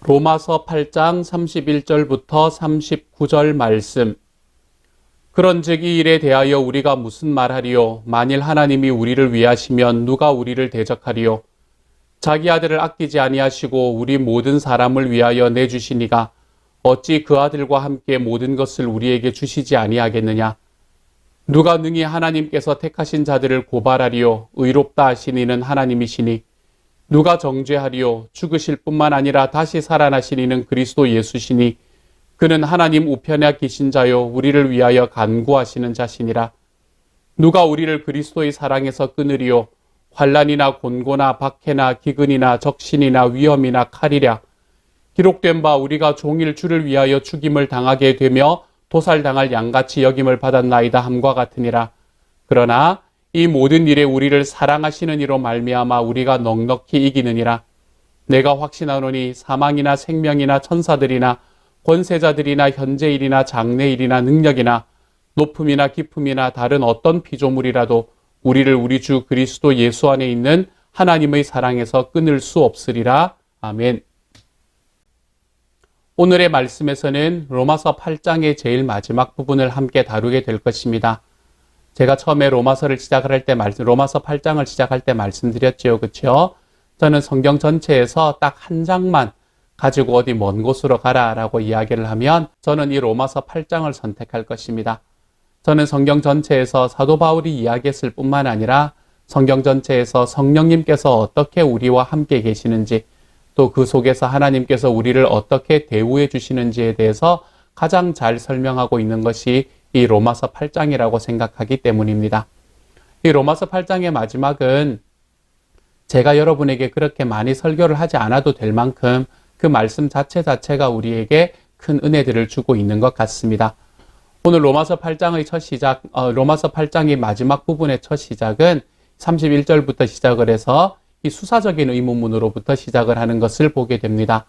로마서 8장 31절부터 39절 말씀. 그런즉 이 일에 대하여 우리가 무슨 말하리요? 만일 하나님이 우리를 위하시면 누가 우리를 대적하리요? 자기 아들을 아끼지 아니하시고 우리 모든 사람을 위하여 내주시니가 어찌 그 아들과 함께 모든 것을 우리에게 주시지 아니하겠느냐? 누가 능히 하나님께서 택하신 자들을 고발하리요? 의롭다 하신 이는 하나님이시니 누가 정죄하리요? 죽으실 뿐만 아니라 다시 살아나신 이는 그리스도 예수시니 그는 하나님 우편에 계신 자요 우리를 위하여 간구하시는 자시니라. 누가 우리를 그리스도의 사랑에서 끊으리요? 환난이나 곤고나 박해나 기근이나 적신이나 위험이나 칼이랴. 기록된 바 우리가 종일 주를 위하여 죽임을 당하게 되며 도살당할 양같이 여김을 받았나이다 함과 같으니라. 그러나 이 모든 일에 우리를 사랑하시는 이로 말미암아 우리가 넉넉히 이기느니라. 내가 확신하노니 사망이나 생명이나 천사들이나 권세자들이나 현재일이나 장래일이나 능력이나 높음이나 깊음이나 다른 어떤 피조물이라도 우리를 우리 주 그리스도 예수 안에 있는 하나님의 사랑에서 끊을 수 없으리라. 아멘. 오늘의 말씀에서는 로마서 8장의 제일 마지막 부분을 함께 다루게 될 것입니다. 제가 처음에 로마서 8장을 시작할 때 말씀드렸죠. 그렇죠? 저는 성경 전체에서 딱 한 장만 가지고 어디 먼 곳으로 가라라고 이야기를 하면 저는 이 로마서 8장을 선택할 것입니다. 저는 성경 전체에서 사도 바울이 이야기했을 뿐만 아니라 성경 전체에서 성령님께서 어떻게 우리와 함께 계시는지 또 그 속에서 하나님께서 우리를 어떻게 대우해 주시는지에 대해서 가장 잘 설명하고 있는 것이 이 로마서 8장이라고 생각하기 때문입니다. 이 로마서 8장의 마지막은 제가 여러분에게 그렇게 많이 설교를 하지 않아도 될 만큼 그 말씀 자체가 우리에게 큰 은혜들을 주고 있는 것 같습니다. 오늘 로마서 8장의 마지막 부분의 첫 시작은 31절부터 시작을 해서 이 수사적인 의문문으로부터 시작을 하는 것을 보게 됩니다.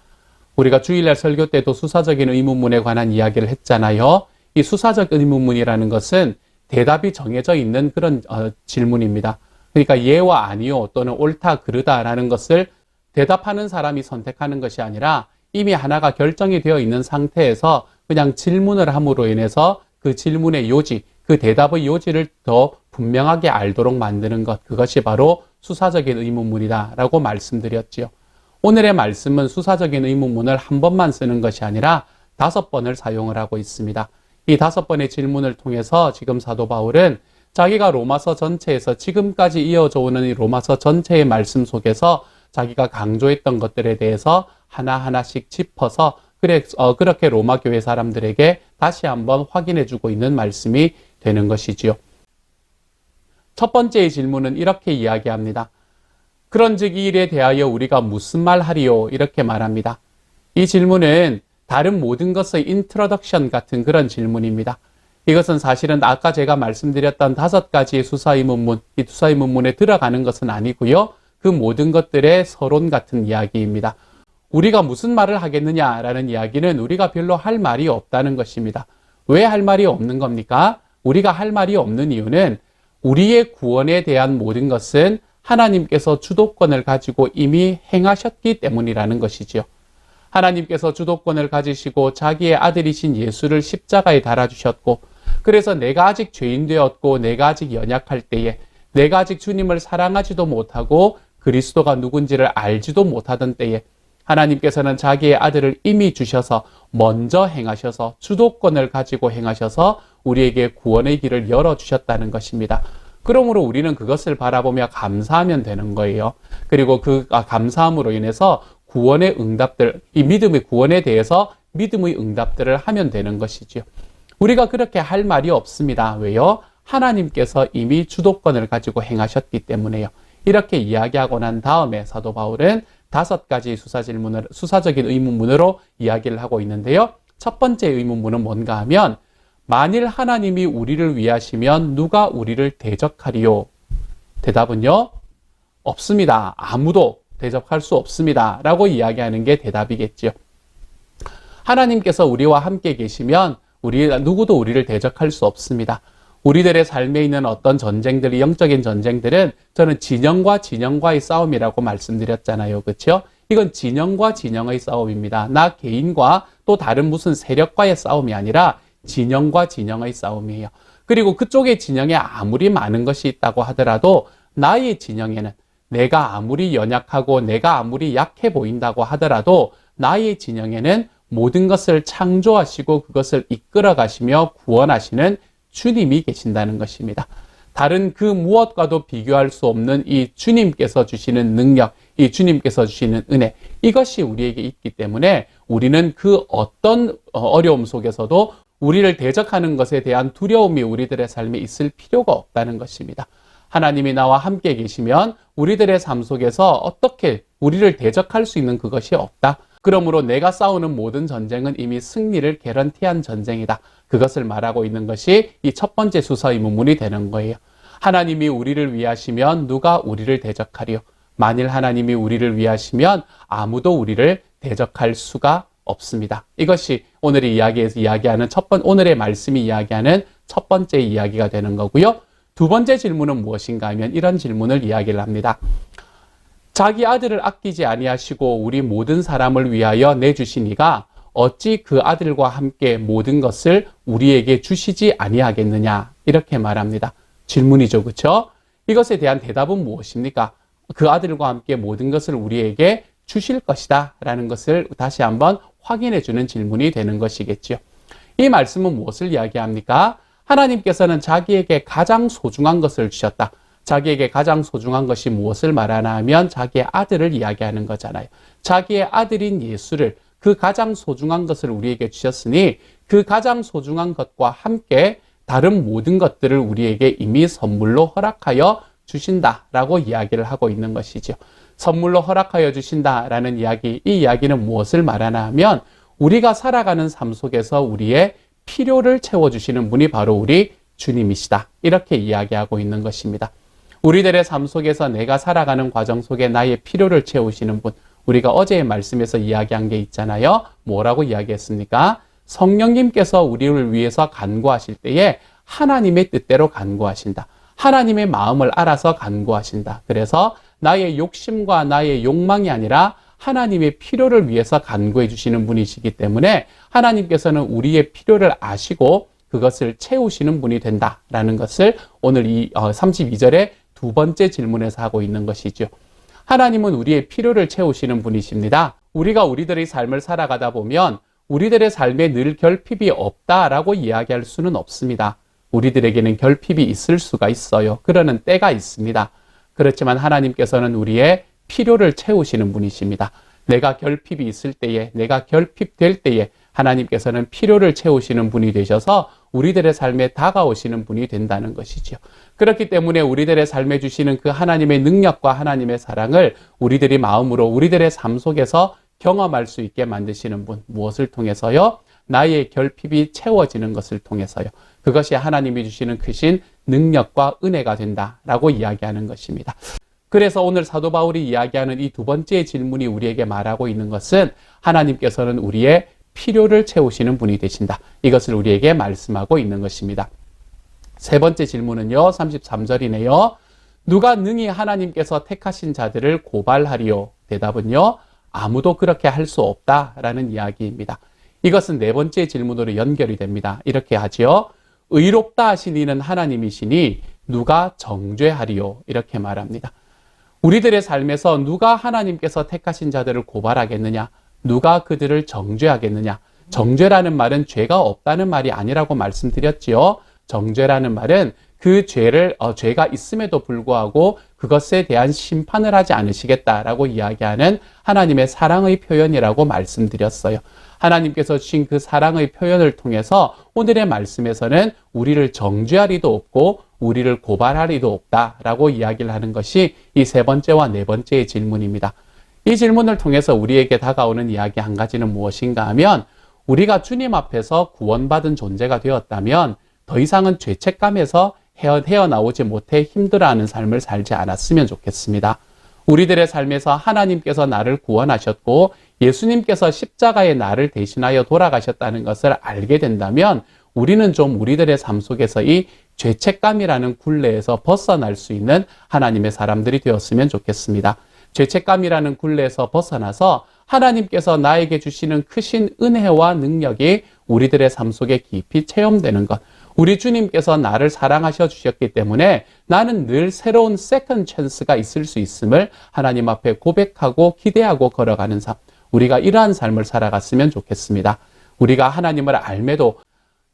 우리가 주일날 설교 때도 수사적인 의문문에 관한 이야기를 했잖아요. 이 수사적 의문문이라는 것은 대답이 정해져 있는 그런 질문입니다. 그러니까 예와 아니요 또는 옳다 그르다라는 것을 대답하는 사람이 선택하는 것이 아니라 이미 하나가 결정이 되어 있는 상태에서 그냥 질문을 함으로 인해서 그 질문의 요지, 그 대답의 요지를 더 분명하게 알도록 만드는 것, 그것이 바로 수사적인 의문문이다라고 말씀드렸지요. 오늘의 말씀은 수사적인 의문문을 한 번만 쓰는 것이 아니라 5번을 사용을 하고 있습니다. 이 5번의 질문을 통해서 지금 사도 바울은 자기가 로마서 전체에서 지금까지 이어져 오는 이 로마서 전체의 말씀 속에서 자기가 강조했던 것들에 대해서 하나하나씩 짚어서 그렇게 로마 교회 사람들에게 다시 한번 확인해주고 있는 말씀이 되는 것이지요. 첫 번째의 질문은 이렇게 이야기합니다. 그런즉 이 일에 대하여 우리가 무슨 말 하리요? 이렇게 말합니다. 이 질문은 다른 모든 것의 인트로덕션 같은 그런 질문입니다. 이것은 사실은 아까 제가 말씀드렸던 5가지의 수사의문문, 이 수사의문문에 들어가는 것은 아니고요. 그 모든 것들의 서론 같은 이야기입니다. 우리가 무슨 말을 하겠느냐라는 이야기는 우리가 별로 할 말이 없다는 것입니다. 왜 할 말이 없는 겁니까? 우리가 할 말이 없는 이유는 우리의 구원에 대한 모든 것은 하나님께서 주도권을 가지고 이미 행하셨기 때문이라는 것이지요. 하나님께서 주도권을 가지시고 자기의 아들이신 예수를 십자가에 달아주셨고, 그래서 내가 아직 죄인 되었고 내가 아직 연약할 때에 내가 아직 주님을 사랑하지도 못하고 그리스도가 누군지를 알지도 못하던 때에 하나님께서는 자기의 아들을 이미 주셔서 먼저 행하셔서 주도권을 가지고 행하셔서 우리에게 구원의 길을 열어주셨다는 것입니다. 그러므로 우리는 그것을 바라보며 감사하면 되는 거예요. 그리고 그 감사함으로 인해서 구원의 응답들, 이 믿음의 구원에 대해서 믿음의 응답들을 하면 되는 것이지요. 우리가 그렇게 할 말이 없습니다. 왜요? 하나님께서 이미 주도권을 가지고 행하셨기 때문에요. 이렇게 이야기하고 난 다음에 사도 바울은 5가지 수사적인 의문문으로 이야기를 하고 있는데요. 첫 번째 의문문은 뭔가 하면 만일 하나님이 우리를 위하시면 누가 우리를 대적하리요? 대답은요? 없습니다. 아무도 대적할 수 없습니다. 라고 이야기하는 게 대답이겠죠. 하나님께서 우리와 함께 계시면 누구도 우리를 대적할 수 없습니다. 우리들의 삶에 있는 어떤 전쟁들이 영적인 전쟁들은 저는 진영과 진영과의 싸움이라고 말씀드렸잖아요. 그렇죠? 이건 진영과 진영의 싸움입니다. 나 개인과 또 다른 무슨 세력과의 싸움이 아니라 진영과 진영의 싸움이에요. 그리고 그쪽의 진영에 아무리 많은 것이 있다고 하더라도 나의 진영에는 내가 아무리 연약하고 내가 아무리 약해 보인다고 하더라도 나의 진영에는 모든 것을 창조하시고 그것을 이끌어 가시며 구원하시는 주님이 계신다는 것입니다. 다른 그 무엇과도 비교할 수 없는 이 주님께서 주시는 능력, 이 주님께서 주시는 은혜, 이것이 우리에게 있기 때문에 우리는 그 어떤 어려움 속에서도 우리를 대적하는 것에 대한 두려움이 우리들의 삶에 있을 필요가 없다는 것입니다. 하나님이 나와 함께 계시면 우리들의 삶 속에서 어떻게 우리를 대적할 수 있는 그것이 없다. 그러므로 내가 싸우는 모든 전쟁은 이미 승리를 개런티한 전쟁이다. 그것을 말하고 있는 것이 이 첫 번째 수서 의문문이 되는 거예요. 하나님이 우리를 위하시면 누가 우리를 대적하리요? 만일 하나님이 우리를 위하시면 아무도 우리를 대적할 수가 없습니다. 이것이 오늘의 이야기에서 이야기하는 오늘의 말씀이 이야기하는 첫 번째 이야기가 되는 거고요. 두 번째 질문은 무엇인가 하면 이런 질문을 이야기를 합니다. 자기 아들을 아끼지 아니하시고 우리 모든 사람을 위하여 내주시니가 어찌 그 아들과 함께 모든 것을 우리에게 주시지 아니하겠느냐, 이렇게 말합니다. 질문이죠, 그렇죠? 이것에 대한 대답은 무엇입니까? 그 아들과 함께 모든 것을 우리에게 주실 것이다 라는 것을 다시 한번 확인해 주는 질문이 되는 것이겠죠. 이 말씀은 무엇을 이야기합니까? 하나님께서는 자기에게 가장 소중한 것을 주셨다. 자기에게 가장 소중한 것이 무엇을 말하나 하면 자기의 아들을 이야기하는 거잖아요. 자기의 아들인 예수를, 그 가장 소중한 것을 우리에게 주셨으니 그 가장 소중한 것과 함께 다른 모든 것들을 우리에게 이미 선물로 허락하여 주신다라고 이야기를 하고 있는 것이죠. 선물로 허락하여 주신다라는 이야기, 이 이야기는 무엇을 말하나 하면 우리가 살아가는 삶 속에서 우리의 필요를 채워주시는 분이 바로 우리 주님이시다. 이렇게 이야기하고 있는 것입니다. 우리들의 삶 속에서 내가 살아가는 과정 속에 나의 필요를 채우시는 분, 우리가 어제의 말씀에서 이야기한 게 있잖아요. 뭐라고 이야기했습니까? 성령님께서 우리를 위해서 간구하실 때에 하나님의 뜻대로 간구하신다. 하나님의 마음을 알아서 간구하신다. 그래서 나의 욕심과 나의 욕망이 아니라 하나님의 필요를 위해서 간구해 주시는 분이시기 때문에 하나님께서는 우리의 필요를 아시고 그것을 채우시는 분이 된다라는 것을 오늘 이 32절의 두 번째 질문에서 하고 있는 것이죠. 하나님은 우리의 필요를 채우시는 분이십니다. 우리가 우리들의 삶을 살아가다 보면 우리들의 삶에 늘 결핍이 없다라고 이야기할 수는 없습니다. 우리들에게는 결핍이 있을 수가 있어요. 그러는 때가 있습니다. 그렇지만 하나님께서는 우리의 필요를 채우시는 분이십니다. 내가 결핍이 있을 때에, 내가 결핍될 때에 하나님께서는 필요를 채우시는 분이 되셔서 우리들의 삶에 다가오시는 분이 된다는 것이죠. 그렇기 때문에 우리들의 삶에 주시는 그 하나님의 능력과 하나님의 사랑을 우리들이 마음으로 우리들의 삶 속에서 경험할 수 있게 만드시는 분. 무엇을 통해서요? 나의 결핍이 채워지는 것을 통해서요. 그것이 하나님이 주시는 크신 능력과 은혜가 된다라고 이야기하는 것입니다. 그래서 오늘 사도 바울이 이야기하는 이 두 번째 질문이 우리에게 말하고 있는 것은 하나님께서는 우리의 필요를 채우시는 분이 되신다. 이것을 우리에게 말씀하고 있는 것입니다. 세 번째 질문은요, 33절이네요. 누가 능히 하나님께서 택하신 자들을 고발하리요? 대답은요, 아무도 그렇게 할 수 없다라는 이야기입니다. 이것은 네 번째 질문으로 연결이 됩니다. 이렇게 하지요. 의롭다 하신 이는 하나님이시니 누가 정죄하리요? 이렇게 말합니다. 우리들의 삶에서 누가 하나님께서 택하신 자들을 고발하겠느냐? 누가 그들을 정죄하겠느냐? 정죄라는 말은 죄가 없다는 말이 아니라고 말씀드렸지요. 정죄라는 말은 그 죄가 있음에도 불구하고 그것에 대한 심판을 하지 않으시겠다라고 이야기하는 하나님의 사랑의 표현이라고 말씀드렸어요. 하나님께서 주신 그 사랑의 표현을 통해서 오늘의 말씀에서는 우리를 정죄할 리도 없고 우리를 고발할 리도 없다라고 이야기를 하는 것이 이 세 번째와 네 번째의 질문입니다. 이 질문을 통해서 우리에게 다가오는 이야기 한 가지는 무엇인가 하면 우리가 주님 앞에서 구원받은 존재가 되었다면 더 이상은 죄책감에서 헤어나오지 못해 힘들어하는 삶을 살지 않았으면 좋겠습니다. 우리들의 삶에서 하나님께서 나를 구원하셨고 예수님께서 십자가에 나를 대신하여 돌아가셨다는 것을 알게 된다면 우리는 좀 우리들의 삶 속에서 이 죄책감이라는 굴레에서 벗어날 수 있는 하나님의 사람들이 되었으면 좋겠습니다. 죄책감이라는 굴레에서 벗어나서 하나님께서 나에게 주시는 크신 은혜와 능력이 우리들의 삶 속에 깊이 체험되는 것. 우리 주님께서 나를 사랑하셔 주셨기 때문에 나는 늘 새로운 세컨 찬스가 있을 수 있음을 하나님 앞에 고백하고 기대하고 걸어가는 삶. 우리가 이러한 삶을 살아갔으면 좋겠습니다. 우리가 하나님을 알매도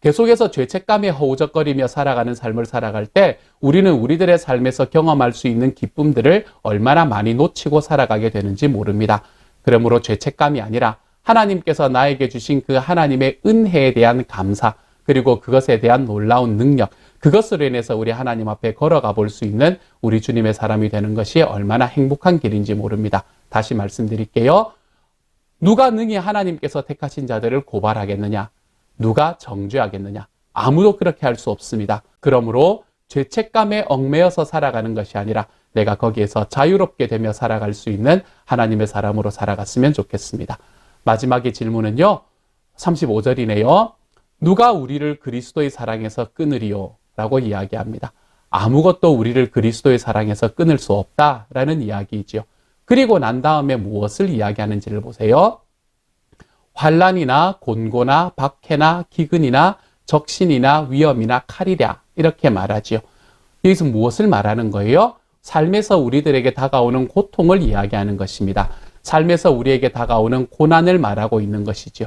계속해서 죄책감에 허우적거리며 살아가는 삶을 살아갈 때 우리는 우리들의 삶에서 경험할 수 있는 기쁨들을 얼마나 많이 놓치고 살아가게 되는지 모릅니다. 그러므로 죄책감이 아니라 하나님께서 나에게 주신 그 하나님의 은혜에 대한 감사, 그리고 그것에 대한 놀라운 능력, 그것으로 인해서 우리 하나님 앞에 걸어가 볼 수 있는 우리 주님의 사람이 되는 것이 얼마나 행복한 길인지 모릅니다. 다시 말씀드릴게요. 누가 능히 하나님께서 택하신 자들을 고발하겠느냐? 누가 정죄하겠느냐? 아무도 그렇게 할 수 없습니다. 그러므로 죄책감에 얽매여서 살아가는 것이 아니라 내가 거기에서 자유롭게 되며 살아갈 수 있는 하나님의 사람으로 살아갔으면 좋겠습니다. 마지막의 질문은요. 35절이네요. 누가 우리를 그리스도의 사랑에서 끊으리요? 라고 이야기합니다. 아무것도 우리를 그리스도의 사랑에서 끊을 수 없다라는 이야기이죠. 그리고 난 다음에 무엇을 이야기하는지를 보세요. 환난이나 곤고나 박해나 기근이나 적신이나 위험이나 칼이랴 이렇게 말하지요. 여기서 무엇을 말하는 거예요? 삶에서 우리들에게 다가오는 고통을 이야기하는 것입니다. 삶에서 우리에게 다가오는 고난을 말하고 있는 것이죠.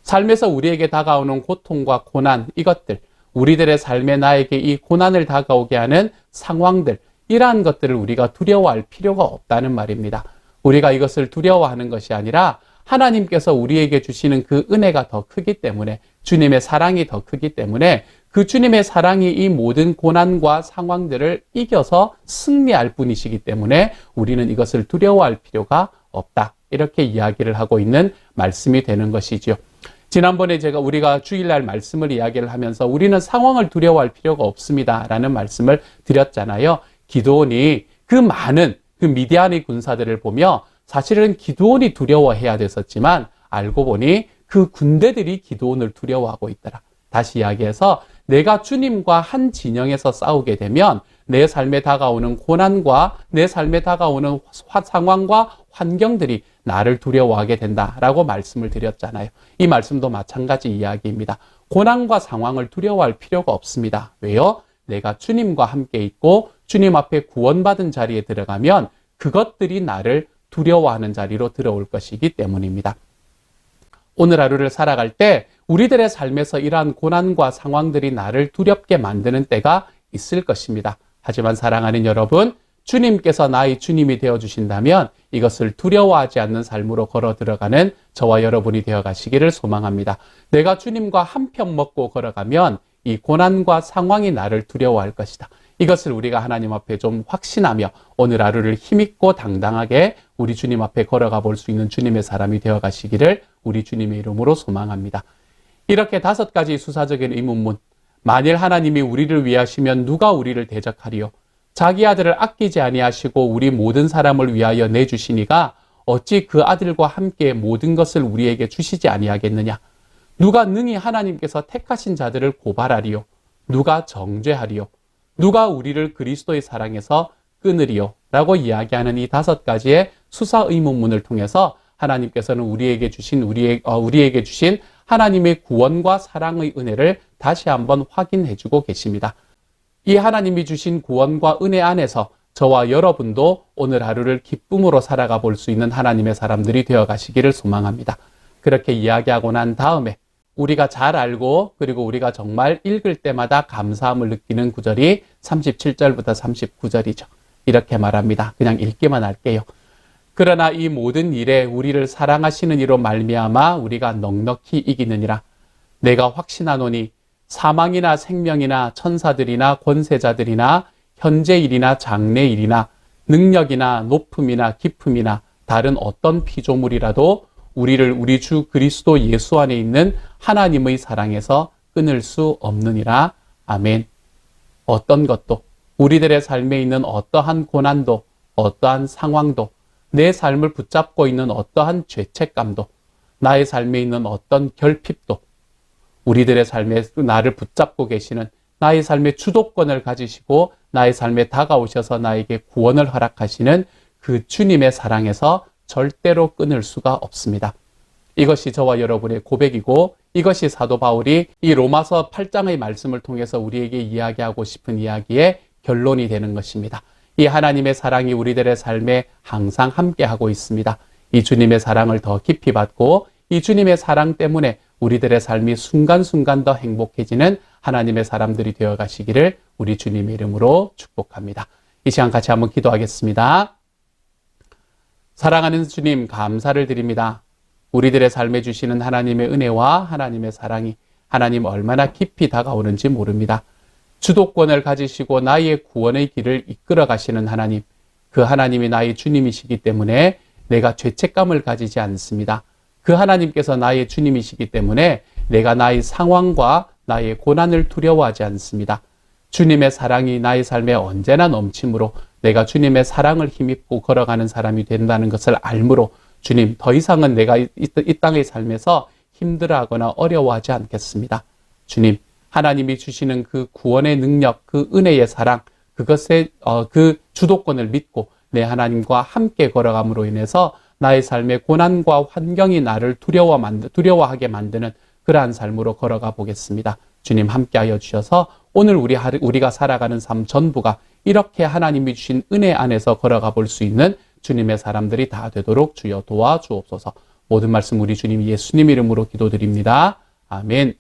삶에서 우리에게 다가오는 고통과 고난, 이것들, 우리들의 삶에 나에게 이 고난을 다가오게 하는 상황들, 이러한 것들을 우리가 두려워할 필요가 없다는 말입니다. 우리가 이것을 두려워하는 것이 아니라 하나님께서 우리에게 주시는 그 은혜가 더 크기 때문에, 주님의 사랑이 더 크기 때문에 그 주님의 사랑이 이 모든 고난과 상황들을 이겨서 승리할 뿐이시기 때문에 우리는 이것을 두려워할 필요가 없다. 이렇게 이야기를 하고 있는 말씀이 되는 것이죠. 지난번에 우리가 주일날 말씀을 이야기를 하면서 우리는 상황을 두려워할 필요가 없습니다. 라는 말씀을 드렸잖아요. 기드온이 그 많은 그 미디안의 군사들을 보며 사실은 기드온이 두려워해야 됐었지만 알고 보니 그 군대들이 기드온을 두려워하고 있더라. 다시 이야기해서 내가 주님과 한 진영에서 싸우게 되면 내 삶에 다가오는 고난과 내 삶에 다가오는 상황과 환경들이 나를 두려워하게 된다라고 말씀을 드렸잖아요. 이 말씀도 마찬가지 이야기입니다. 고난과 상황을 두려워할 필요가 없습니다. 왜요? 내가 주님과 함께 있고 주님 앞에 구원받은 자리에 들어가면 그것들이 나를 두려워하는 자리로 들어올 것이기 때문입니다. 오늘 하루를 살아갈 때 우리들의 삶에서 이러한 고난과 상황들이 나를 두렵게 만드는 때가 있을 것입니다. 하지만 사랑하는 여러분, 주님께서 나의 주님이 되어주신다면 이것을 두려워하지 않는 삶으로 걸어 들어가는 저와 여러분이 되어가시기를 소망합니다. 내가 주님과 한 편 먹고 걸어가면 이 고난과 상황이 나를 두려워할 것이다. 이것을 우리가 하나님 앞에 좀 확신하며 오늘 하루를 힘있고 당당하게 우리 주님 앞에 걸어가 볼 수 있는 주님의 사람이 되어가시기를 우리 주님의 이름으로 소망합니다. 이렇게 5가지 수사적인 의문문. 만일 하나님이 우리를 위하시면 누가 우리를 대적하리요? 자기 아들을 아끼지 아니하시고 우리 모든 사람을 위하여 내주시니가 어찌 그 아들과 함께 모든 것을 우리에게 주시지 아니하겠느냐? 누가 능히 하나님께서 택하신 자들을 고발하리요? 누가 정죄하리요? 누가 우리를 그리스도의 사랑에서 끊으리요? 라고 이야기하는 이 5가지의 수사 의문문을 통해서 하나님께서는 우리에게 주신 하나님의 구원과 사랑의 은혜를 다시 한번 확인해주고 계십니다. 이 하나님이 주신 구원과 은혜 안에서 저와 여러분도 오늘 하루를 기쁨으로 살아가 볼 수 있는 하나님의 사람들이 되어 가시기를 소망합니다. 그렇게 이야기하고 난 다음에 우리가 잘 알고 그리고 우리가 정말 읽을 때마다 감사함을 느끼는 구절이 37절부터 39절이죠. 이렇게 말합니다. 그냥 읽기만 할게요. 그러나 이 모든 일에 우리를 사랑하시는 이로 말미암아 우리가 넉넉히 이기느니라. 내가 확신하노니 사망이나 생명이나 천사들이나 권세자들이나 현재일이나 장래일이나 능력이나 높음이나 깊음이나 다른 어떤 피조물이라도 우리를 우리 주 그리스도 예수 안에 있는 하나님의 사랑에서 끊을 수 없느니라. 아멘. 어떤 것도 우리들의 삶에 있는 어떠한 고난도 어떠한 상황도 내 삶을 붙잡고 있는 어떠한 죄책감도 나의 삶에 있는 어떤 결핍도 우리들의 삶에 나를 붙잡고 계시는 나의 삶의 주도권을 가지시고 나의 삶에 다가오셔서 나에게 구원을 허락하시는 그 주님의 사랑에서 절대로 끊을 수가 없습니다. 이것이 저와 여러분의 고백이고 이것이 사도 바울이 이 로마서 8장의 말씀을 통해서 우리에게 이야기하고 싶은 이야기의 결론이 되는 것입니다. 이 하나님의 사랑이 우리들의 삶에 항상 함께하고 있습니다. 이 주님의 사랑을 더 깊이 받고 이 주님의 사랑 때문에 우리들의 삶이 순간순간 더 행복해지는 하나님의 사람들이 되어 가시기를 우리 주님의 이름으로 축복합니다. 이 시간 같이 한번 기도하겠습니다. 사랑하는 주님, 감사를 드립니다. 우리들의 삶에 주시는 하나님의 은혜와 하나님의 사랑이 하나님 얼마나 깊이 다가오는지 모릅니다. 주도권을 가지시고 나의 구원의 길을 이끌어 가시는 하나님, 그 하나님이 나의 주님이시기 때문에 내가 죄책감을 가지지 않습니다. 그 하나님께서 나의 주님이시기 때문에 내가 나의 상황과 나의 고난을 두려워하지 않습니다. 주님의 사랑이 나의 삶에 언제나 넘침으로 내가 주님의 사랑을 힘입고 걸어가는 사람이 된다는 것을 알므로 주님, 더 이상은 내가 이 땅의 삶에서 힘들어하거나 어려워하지 않겠습니다. 주님, 하나님이 주시는 그 구원의 능력, 그 은혜의 사랑, 그것의 그 주도권을 믿고 내 하나님과 함께 걸어감으로 인해서 나의 삶의 고난과 환경이 나를 두려워하게 만드는 그러한 삶으로 걸어가 보겠습니다. 주님 함께하여 주셔서 오늘 우리가 살아가는 삶 전부가 이렇게 하나님이 주신 은혜 안에서 걸어가 볼 수 있는 주님의 사람들이 다 되도록 주여 도와주옵소서. 모든 말씀 우리 주님 예수님 이름으로 기도드립니다. 아멘.